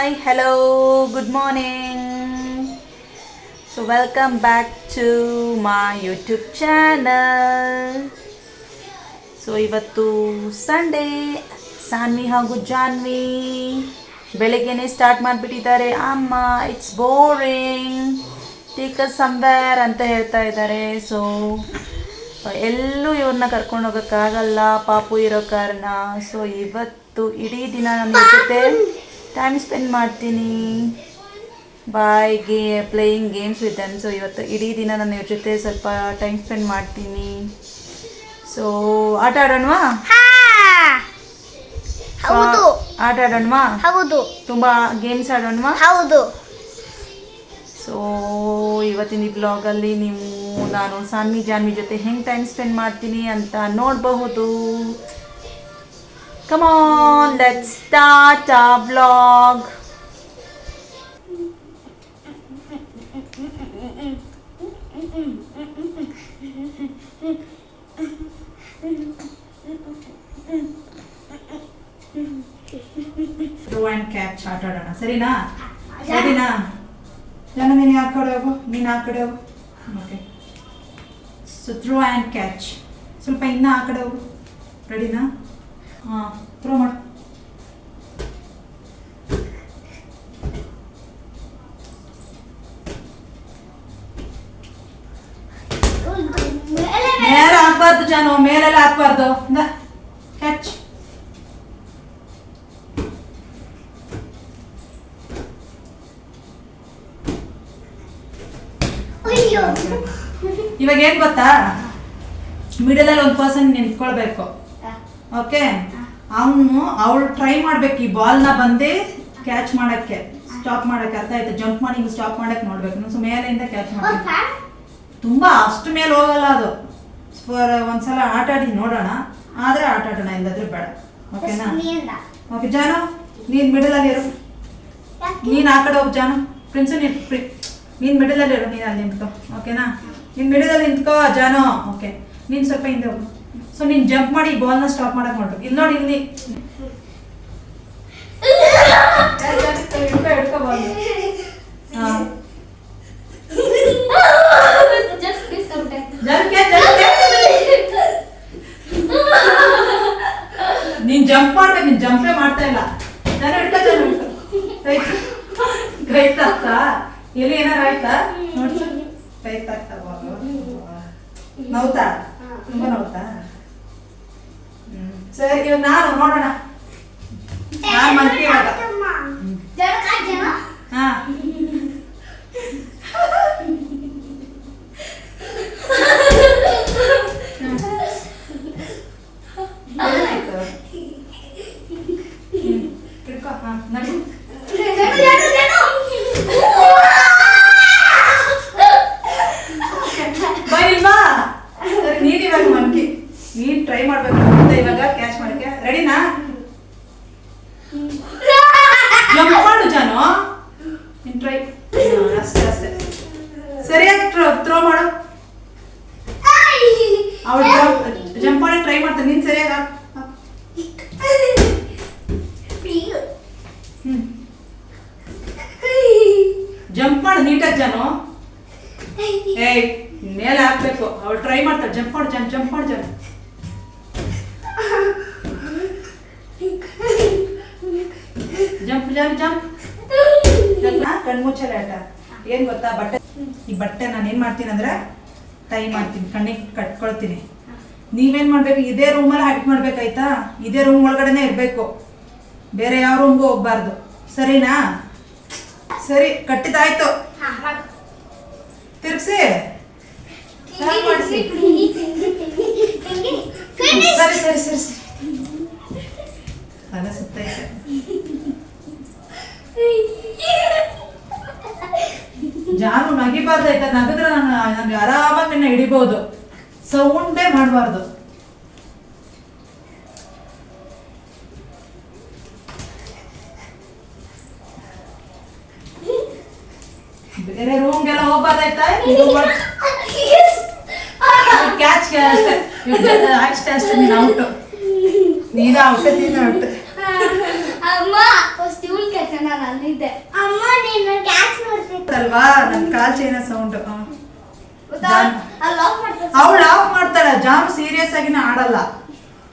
Hi, hello, good morning. So welcome back to my YouTube channel. So ಇವತ್ತು Sunday, Saanvi ಹಾಗೂ ಜಾನ್ವಿ ಬೆಳಗ್ಗೆನೇ start ಮಾಡಿಬಿಟ್ಟಿದ್ದಾರೆ. ಅಮ್ಮ it's boring, take us somewhere ಅಂತ ಹೇಳ್ತಾ ಇದ್ದಾರೆ. ಸೊ ಎಲ್ಲೂ ಇವ್ರನ್ನ ಕರ್ಕೊಂಡು ಹೋಗೋಕ್ಕಾಗಲ್ಲ ಪಾಪು ಇರೋ ಕಾರಣ. ಸೊ ಇವತ್ತು ಇಡೀ ದಿನ ನನ್ನ ಜೊತೆ ಟೈಮ್ ಸ್ಪೆಂಡ್ ಮಾಡ್ತೀನಿ by playing games with them. So ಇವತ್ತು ಇಡೀ ದಿನ ನನ್ನ ಇವ್ರ ಜೊತೆ ಸ್ವಲ್ಪ ಟೈಮ್ ಸ್ಪೆಂಡ್ ಮಾಡ್ತೀನಿ. ಸೊ ಆಟ ಆಡೋಣವಾ? ಹೌದು. ಆಟ ಆಡೋಣವಾ? ಹೌದು. ತುಂಬ ಗೇಮ್ಸ್ ಆಡೋಣವಾ? ಹೌದು. ಸೊ ಇವತ್ತಿನ ಈ ಬ್ಲಾಗಲ್ಲಿ ನೀವು ನಾನು ಸಾನ್ವಿ ಜಾನ್ವಿ ಜೊತೆ ಹೆಂಗೆ ಟೈಮ್ ಸ್ಪೆಂಡ್ ಮಾಡ್ತೀನಿ ಅಂತ ನೋಡಬಹುದು. ಕಮ್ ಆನ್, ಲೆಟ್ಸ್ ಸ್ಟಾರ್ಟ್ ಆ ಬ್ಲಾಗ್. ಥ್ರೋ ಆ್ಯಂಡ್ ಕ್ಯಾಚ್ ಆಟ ಆಡೋಣ, ಸರಿನಾ? ಸರಿನಾ ಜನ, ನೀನು ಆ ಕಡೆ ಹೋಗು, ನೀನು ಆ ಕಡೆ ಹೋಗು. Okay, so throw and catch. ಸ್ವಲ್ಪ ಇನ್ನೂ ಆ ಕಡೆ ಹೋಗು. ರೆಡಿನಾ? ಹಾಂ, ಥ್ರೋ ಮಾಡು. ಮೇಲೆ ಹಾಕ್ಬಾರ್ದು ಜಾನು, ಮೇಲೆಲ್ಲ ಹಾಕ್ಬಾರ್ದು. ಕ್ಯಾಚ್. ಇವಾಗ ಏನ್ ಗೊತ್ತಾ, ಮಿಡಲಲ್ಲಿ ಒಂದು ಪರ್ಸನ್ ನಿಂತ್ಕೊಳ್ಬೇಕು. ಓಕೆ, ಅವಳು ಟ್ರೈ ಮಾಡ್ಬೇಕು ಈ ಬಾಲ್ನ ಬಂದು ಕ್ಯಾಚ್ ಮಾಡಕ್ಕೆ, ಸ್ಟಾಪ್ ಮಾಡಕ್ಕೆ. ಅರ್ಥ ಆಯ್ತು? ಜಂಪ್ ಮಾಡಿ ಸ್ಟಾಪ್ ಮಾಡಕ್ಕೆ ನೋಡ್ಬೇಕು. ಸೊ ಮೇಲೆಯಿಂದ ಕ್ಯಾಚ್ ಮಾಡ್ಬೇಕು. ತುಂಬಾ ಅಷ್ಟು ಮೇಲೆ ಹೋಗಲ್ಲ ಅದು. ಒಂದ್ಸಲ ಆಟ ಆಡಿ ನೋಡೋಣ, ಆದ್ರೆ ಆಟ ಆಡೋಣ, ಇಲ್ಲದ್ರೆ ಬೇಡ. ಓಕೆನಾ? ಓಕೆ ಜಾನು, ನೀನ್ ಮಿಡಲಲ್ಲಿ ಇರು. ನೀನ್ ಆ ಕಡೆ ಹೋಗು ಜಾನು. ಪ್ರಿನ್ಸು ನೀನ್ ಮಿಡಲಲ್ಲಿ ಇರು, ನೀನು ಅಲ್ಲಿ ನಿಂತ್ಕೋ. ಓಕೆನಾ? ನೀನ್ ಮಿಡಲಲ್ಲಿ ನಿಂತ್ಕೋ ಜಾನು. ಓಕೆ, ನೀನ್ ಸ್ವಲ್ಪ ಹಿಂದೆ ಹೋಗು. ಸೊ ನೀನ್ ಜಂಪ್ ಮಾಡಿ ಬಾಲ್ನ ಸ್ಟಾಪ್ ಮಾಡಕ್ ನೋಡ್ಬೇಕು. ಇಲ್ಲಿ ನೋಡಿ, ಇಲ್ಲಿ ಹಿಡ್ಕೋ ಬಾಲ್. ನೀನ್ ಜಂಪ್ ಮಾಡ್ಬೇಕು, ನೀನ್ ಜಂಪೇ ಮಾಡ್ತಾ ಇಲ್ಲ. ನಾನು ಹಿಡ್ಕೋ, ನಾನು ಹಿಡ್ಕೋ. ಕೈ ತಾಕ್ತಾ ಎಲ್ಲಿ ಏನಾರ ಆಯ್ತಾ ನೋಡ್ಸ? ಕೈ ತಾಕ್ತಾ ನೋವ್ತಾ? ತುಂಬಾ ನೋವ್ತಾ? ಸರಿ, ಇವಾಗ ನಾನು ನೋಡೋಣ. ನಾನು ಮಂಕಿ ಇವಾಗ. ಹಾ, ಏನಾಯ್ತು? ಹಿಡ್ಕೋ. ಹಾ, ನಡಿ. ಬಾ. ಸರಿ, ನೀನ್ ಇವಾಗ ಮಂಕಿ, ನೀನ್ ಟ್ರೈ ಮಾಡ್ಬೇಕು ಅಂತ ಇವಾಗ ಕ್ಯಾಚ್ ಮಾಡಕ್ಕೆ. ರೆಡಿನಾ? ಜಂಪ್ ಮಾಡು ಜಾನು, ನೀನ್ ಟ್ರೈ. ಅಷ್ಟೇ ಅಷ್ಟೇ, ಸರಿಯಾಗಿ ಥ್ರೋ ಮಾಡು. ಅವಳು ಜಂಪ್ ಮಾಡಿ ಟ್ರೈ ಮಾಡ್ತಾನೆ, ನೀನ್ ಸರಿಯಾಗಿ ಜಂಪ್ ಮಾಡು ನೀಟಾಗಿ ಜಾನು. ಏಯ್, ಮೇಲೆ ಹಾಕ್ಬೇಕು. ಅವಳು ಟ್ರೈ ಮಾಡ್ತಾಳೆ. ಜಂಪ್ ಮಾಡು ಜಾನು, ಜಂಪ್ ಮಾಡು ಜಾನು. ಜಂಪ್ ಜಾನು, ಜಂಪ್. ಕಣ್ಮುಚ್ಚಲೆ ಆಟ. ಏನ್ ಗೊತ್ತಾ, ಈ ಬಟ್ಟೆ ನಾನು ಏನ್ ಮಾಡ್ತೀನಿ ಅಂದ್ರೆ ಟೈ ಮಾಡ್ತೀನಿ, ಕಣ್ಣಿಗೆ ಕಟ್ಕೊಳ್ತೀನಿ. ನೀವೇನ್ ಮಾಡ್ಬೇಕು, ಇದೇ ರೂಮಲ್ಲಿ ಹ್ಯಾಕ್ ಮಾಡ್ಬೇಕಾಯ್ತಾ? ಇದೇ ರೂಮ್ ಒಳಗಡೆನೆ ಇರ್ಬೇಕು, ಬೇರೆ ಯಾವ ರೂಮ್ಗೂ ಹೋಗ್ಬಾರ್ದು. ಸರಿನಾ? ಸರಿ, ಕಟ್ಟಿದಾಯ್ತು. ತಿರ್ಗ್ಸಿ ಮಾಡಿಸಿ. ಸರಿ ಸರಿ ಸರಿ ಸರಿ, ತಲೆ ಸುತ್ತೈತೆ. ಜಾನು ನಗಿಬಾರ್ದಾಯ್ತಾ? ನಗಿದ್ರೆ ನನಗೆ ಆರಾಮಾಗಿ ನಿನ್ನ ಹಿಡಿಬಹುದು. ಸೌಂಡೇ ಮಾಡಬಾರ್ದು. ಬೇರೆ ರೂಮ್ಗೆಲ್ಲ ಹೋಗ್ಬಾರ್ದಾಯ್ತಾ? ಕ್ಯಾಚ್ ಅಷ್ಟೇ ಅಷ್ಟೇ, ನೀನು ಔಟು. ನೀನು ಔಟ್, ನೀನು ಔಟ್. ಅಮ್ಮ ಫಸ್ಟ್ ಇವಳು ಕ್ಯಾಚ್ ನಾನು ಅಲ್ಲಿದ್ದೆ. ಅಮ್ಮ ನೀನು ಕ್ಯಾಚ್ ಮಾಡ್ತಿದ್ದಲ್ವಾ? ನನ್ನ ಕಾಲ್ ಚೈನ ಸೌಂಡ್. ಅವಳು ಆಫ್ ಮಾಡ್ತಾಳೆ. ಜಾನು ಸೀರಿಯಸ್ ಆಗಿನ ಆಡಲ್ಲ,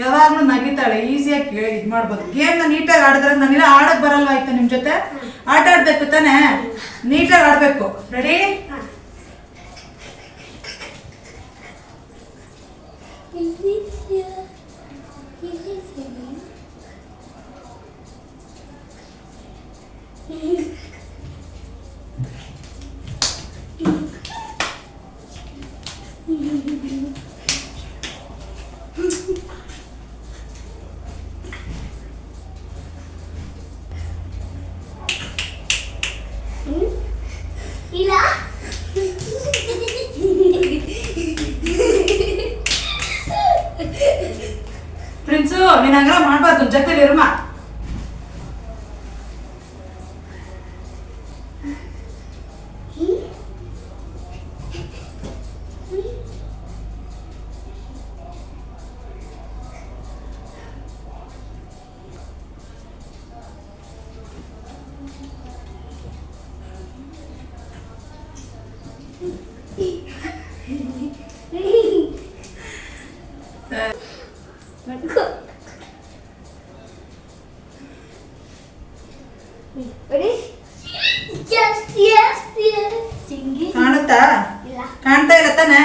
ಯಾವಾಗ್ಲೂ ನಗಿತಾಳೆ. ಈಸಿಯಾಗಿ ಇದು ಮಾಡ್ಬೋದು. ಗೇಮ್ನ ನೀಟಾಗಿ ಆಡಿದ್ರೆ ನನಗೆಲ್ಲ ಆಡಕ್ ಬರಲ್ವ? ಆಯ್ತಾ ನಿಮ್ ಜೊತೆ ಆಟ ಆಡ್ಬೇಕು ತಾನೇ? ನೀಟಾಗಿ ಆಡ್ಬೇಕು. ರೆಡಿ? ಇಲ್ಲ ಪ್ರಿನ್ಸು, ನೀನ್ ಹಂಗೆಲ್ಲ ಮಾಡ್ಬಾರ್ದು. ಜೊತೆಲಿ ಇರುಮ. ಕಾಣುತ್ತಾ? ಕಾಣ್ತಾ ಇಲ್ಲ ತಾನೆ?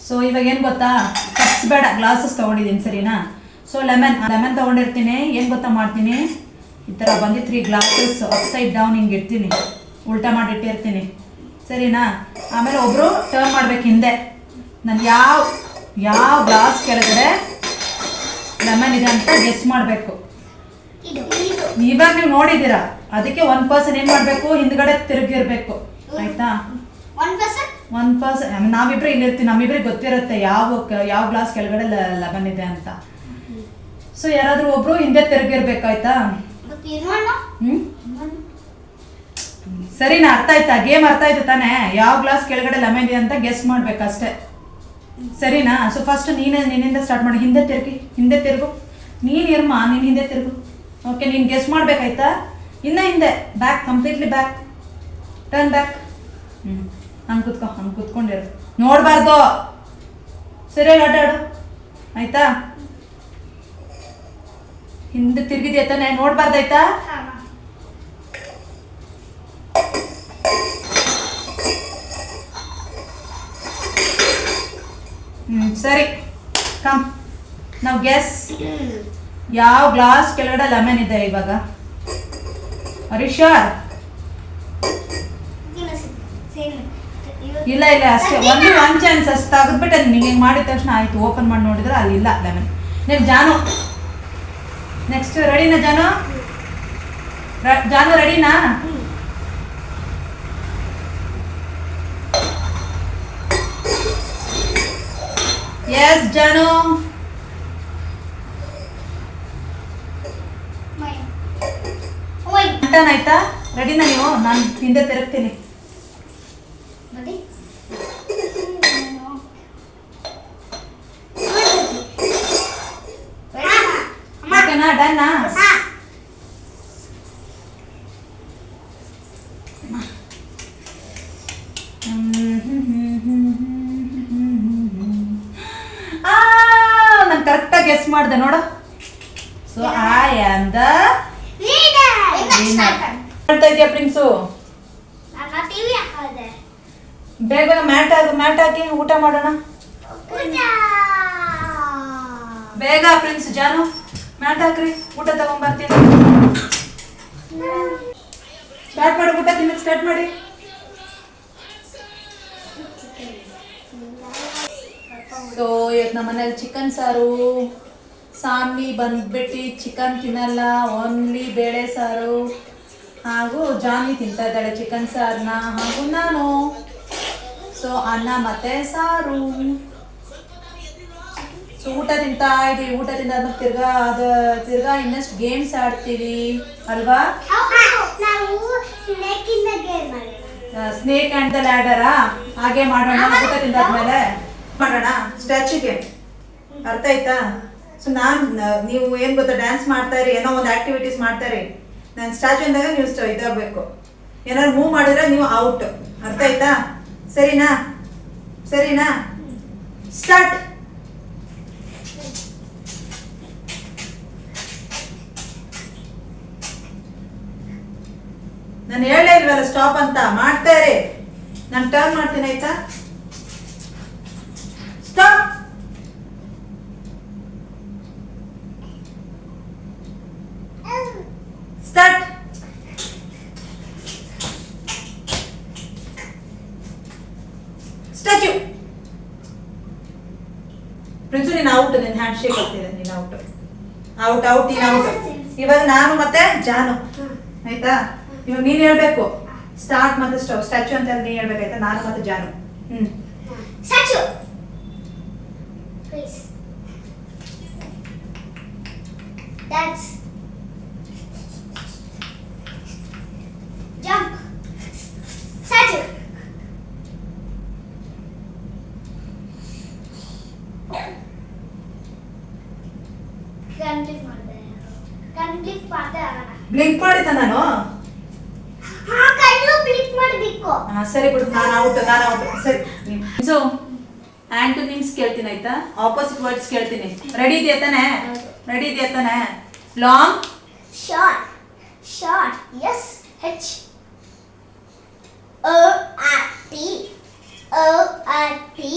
ಸೊ ಇವಾಗ ಏನ್ ಗೊತ್ತಾ, ಕಪ್ಸ್ ಬೇಡ, ಗ್ಲಾಸಸ್ ತಗೊಂಡಿದ್ದೀನಿ. ಸರಿನಾ? ಸೊ ಲೆಮನ್ ತಗೊಂಡಿರ್ತೀನಿ. ಏನ್ ಗೊತ್ತಾ ಮಾಡ್ತೀನಿ, ಈ ಥರ ಬಂದು 3 ಗ್ಲಾಸಸ್ ಅಪ್ಸೈಡ್ ಡೌನ್ ಹಿಂಗೆ ಇಡ್ತೀನಿ, ಉಲ್ಟಾ ಮಾಡಿ ಇಟ್ಟಿರ್ತೀನಿ. ಸರಿನಾ? ಆಮೇಲೆ ಒಬ್ರು ಟರ್ನ್ ಮಾಡ್ಬೇಕು ಹಿಂದೆ. ನಾನು ಯಾವ ಗ್ಲಾಸ್ ಕೆಳಗಡೆ ಲೆಮನ್ ಇದೆ ಅಂತ ಗೆಸ್ ಮಾಡಬೇಕು. ಇವಾಗ ನೀವು ನೋಡಿದ್ದೀರಾ, ಅದಕ್ಕೆ 1 ಪರ್ಸನ್ ಏನು ಮಾಡಬೇಕು, ಹಿಂದ್ಗಡೆ ತಿರುಗಿರ್ಬೇಕು. ಆಯ್ತಾ? 1 ಪರ್ಸನ್ ನಾವಿಬ್ರು ಇಲ್ಲಿರ್ತೀವಿ, ನಮ್ಮಿಬ್ರಿಗೆ ಗೊತ್ತಿರುತ್ತೆ ಯಾವ ಗ್ಲಾಸ್ ಕೆಳಗಡೆ ಲೆಮನ್ ಇದೆ ಅಂತ. ಸೊ ಯಾರಾದ್ರೂ ಒಬ್ರು ಹಿಂದೆ ತಿರುಗಿರ್ಬೇಕಾಯ್ತಾ? ಸರಿನಾ? ಅರ್ಥ ಆಯ್ತಾ? ಗೇಮ್ ಅರ್ಥ ಆಯ್ತು ತಾನೆ? ಯಾವ ಗ್ಲಾಸ್ ಕೆಳಗಡೆ ಲೆಮನ್ ಇದೆ ಅಂತ ಗೆಸ್ ಮಾಡ್ಬೇಕಷ್ಟೇ. ಸರಿನಾ? ಸೊ ಫಸ್ಟ್ ನಿನ್ನಿಂದ ಸ್ಟಾರ್ಟ್ ಮಾಡಿ. ಹಿಂದೆ ತಿರುಗು. ನೀನು ಇರ್ಮ, ನೀನು ಹಿಂದೆ ತಿರುಗು. ಓಕೆ, ನೀನು ಗೆಸ್ ಮಾಡ್ಬೇಕಾಯ್ತಾ? ಇನ್ನ ಹಿಂದೆ, back, completely back, turn back. ಹಂಗೆ ಕುತ್ಕೊಂಡಿರು, ನೋಡಬಾರ್ದು. ಸರಿಯಾಗಿ ಆಟ ಆಡು. ಆಯ್ತಾ? ಹಿಂದೆ ತಿರುಗಿದ್ಯಾ ತಾನೆ? ನೋಡ್ಬಾರ್ದಾಯ್ತಾ? ಸರಿ, ಕಮ್ ನಾವು ಗೆಸ್. ಯಾವ ಗ್ಲಾಸ್ ಕೆಳಗಡೆ ಲೆಮನ್ ಇದೆ ಇವಾಗ? ಹರೀಶರ್? ಇಲ್ಲ ಅಷ್ಟೇ, ಒಂದು ಚಾನ್ಸ್ ಅಷ್ಟು ತೆಗೆದ್ಬಿಟ್ಟೆ. ನಿಂಗೆ ಹಿಂಗೆ ಮಾಡಿದ ತಕ್ಷಣ ಆಯ್ತು. ಓಪನ್ ಮಾಡಿ ನೋಡಿದ್ರೆ ಅಲ್ಲಿ ಇಲ್ಲ ಲೆಮನ್. ನೆಕ್ಸ್ಟ್ ಜಾನು. ನೆಕ್ಸ್ಟ್ ರೆಡಿನಾ ಜಾನು? ರೆಡಿನಾ? ಎಸ್ ಜಾನು. ಆಯ್ತಾ? ರೆಡಿನಾ ನೀವು? ನಾನು ಹಿಂದೆ ತಿರುಗ್ತೀನಿ. ಓಕೆನಾ? ಡನ್ನಾ? ನಾನು ಕರೆಕ್ಟಾಗಿ ಗೆಸ್ ಮಾಡಿದೆ ನೋಡು. ಸೊ ಐ ಆಮ್ ದ ಮಾಡ್ತಾ ಇದೆಯಾ ಪ್ರಿನ್ಸು? ಬೇಗ ಮ್ಯಾಟ್ ಹಾಕಿ ಊಟ ಮಾಡೋಣ. ಬೇಗ ಪ್ರಿನ್ಸ್, ಜಾನು ಮ್ಯಾಟ್ ಹಾಕ್ರಿ, ಊಟ ತಗೊಂಡ್ಬರ್ತೀನಿ. ಸ್ಟಾರ್ಟ್ ಮಾಡಿ, ಊಟ ತಿನ್ನಕ್ಕೆ ಸ್ಟಾರ್ಟ್ ಮಾಡಿ. ಸೊ ಇವತ್ತು ನಮ್ಮ ಮನೇಲಿ ಚಿಕನ್ ಸಾರು. ಸಾನ್ವಿ ಬಂದ್ಬಿಟ್ಟು ಚಿಕನ್ ತಿನ್ನಲ್ಲ, ಓನ್ಲಿ ಬೇಳೆ ಸಾರು. ಹಾಗೂ ಜಾನ್ವಿ ತಿಂತಾ ಇದ್ದಾಳೆ ಚಿಕನ್ ಸಾರನ್ನ, ಹಾಗೂ ನಾನು. ಸೊ ಅನ್ನ ಮತ್ತೆ ಸಾರು. ಸೊ ಊಟ ತಿಂತಾ ಇದೀವಿ. ಊಟ ತಿಂದಾದ್ಮೇಲೆ ತಿರ್ಗಾ ಇನ್ನಷ್ಟು ಗೇಮ್ಸ್ ಆಡ್ತೀವಿ ಅಲ್ವಾ? ನಾವು snake in the game snake and the ಲ್ಯಾಡರಾ ಹಾಗೆ ಮಾಡೋಣ. ಊಟ ತಿಂದಾದ್ಮೇಲೆ ಮಾಡೋಣ ಸ್ಟ್ಯಾಚ್ಯೂ ಗೇಮ್. ಅರ್ಥ ಆಯ್ತಾ? ಸೊ ನೀವು ಏನು ಗೊತ್ತಾ, ಡ್ಯಾನ್ಸ್ ಮಾಡ್ತಾ ಇರಿ, ಏನೋ ಒಂದು ಆಕ್ಟಿವಿಟೀಸ್ ಮಾಡ್ತಾ ಇರಿ. ನಾನು ಸ್ಟ್ಯಾಚ್ಯೂ ಅಂದಾಗ ನೀವು ಇದಾಗಬೇಕು. ಏನಾದ್ರು ಮೂವ್ ಮಾಡಿದ್ರೆ ನೀವು ಔಟ್. ಅರ್ಥ ಆಯ್ತಾ? ಸರಿನಾ? ಸ್ಟಾರ್ಟ್. ನಾನು ಹೇಳೇ ಇಲ್ವಲ್ಲ ಸ್ಟಾಪ್ ಅಂತ. ಮಾಡ್ತಾ ಇರಿ. ನಾನು ಟರ್ನ್ ಮಾಡ್ತೀನಿ ಆಯ್ತಾ? ಸ್ಟಾಪ್. ಸ್ಟಾರ್ಟ್. ಸ್ಟ್ಯಾಚ್ಯೂ. ಪ್ರಿನ್ಸು ನೀನು ಔಟ್. ನಿನ್ನ ಹ್ಯಾಂಡ್ ಶೇಕ್ ಆಗ್ತಿದೆ. ನೀನು ಔಟ್. ನೀನು ಔಟ್. ಇವಾಗ ನಾನು ಮತ್ತೆ ಜಾನು. ಆಯ್ತಾ? ಇವಾಗ ನೀನು ಹೇಳ್ಬೇಕು ಸ್ಟಾರ್ಟ್ ಮತ್ತೆ ಸ್ಟ್ಯಾಚ್ಯೂ ಅಂತ ನೀನು ಹೇಳ್ಬೇಕಾಯ್ತಾ? ನಾನು ಮತ್ತೆ ಜಾನು. Statue. Please dance. Jump. Statue. Blink ಮಾಡಿದ ನಾನು. ಸರಿ ಬಿಡು. ನಾನು ಔಟ್. ಸರಿ. ಸೊ ಆಂಟೋನಿಮ್ಸ್ ಕೇಳ್ತೀನಿ ಆಯ್ತಾ? ಆಪೋಸಿಟ್ ವರ್ಡ್ಸ್ ಕೇಳ್ತೀನಿ. ರೆಡಿ ಇದೆಯಾ ತಾನೆ? Long. Short. S H T.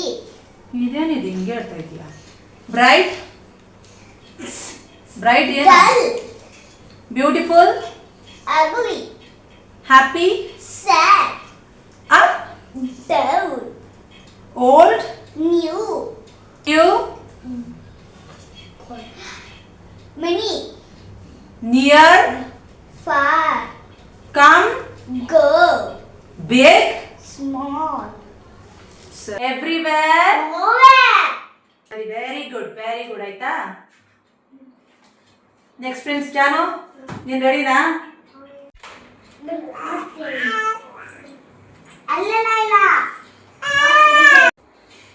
ಇದೇನಿದೆ ಹಿಂಗೆ ಹೇಳ್ತಾ ಇದೀಯಾ? ಬ್ರೈಟ್ ಏನು? Beautiful. ugly. Happy. Sad. Up. Down. Old. New. Many. Near. Far. Come. Go. Big. Small. Everywhere. Nowhere. Very good ಆಯ್ತಾ? ನೆಕ್ಸ್ಟ್ ಫ್ರೆಂಡ್ಸ್ ಜಾನು, ನೀನು ರೆಡಿನಾ?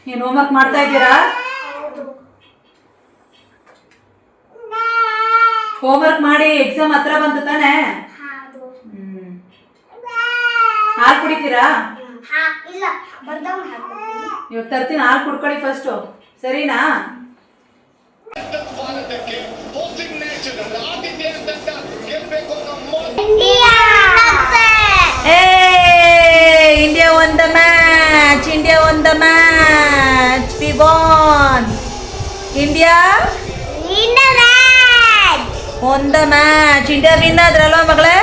ನೀನು ಹೋಮ್ವರ್ಕ್ ಮಾಡ್ತಾ ಇದ್ದೀರಾ? ಹೋಮ್ವರ್ಕ್ ಮಾಡಿ. ಎಕ್ಸಾಮ್ ಹತ್ರ ಬಂತು ತಾನೆ? ಹಾಲು ಕುಡಿತೀರಾ? ಇವಾಗ ತರ್ತೀನಿ. ಹಾಲು ಕುಡ್ಕೊಳ್ಳಿ ಫಸ್ಟು. ಸರಿನಾ? India won the match. We won. India won the match. India win ಆದ್ರಲ್ವಾ ಮಗಳೇ?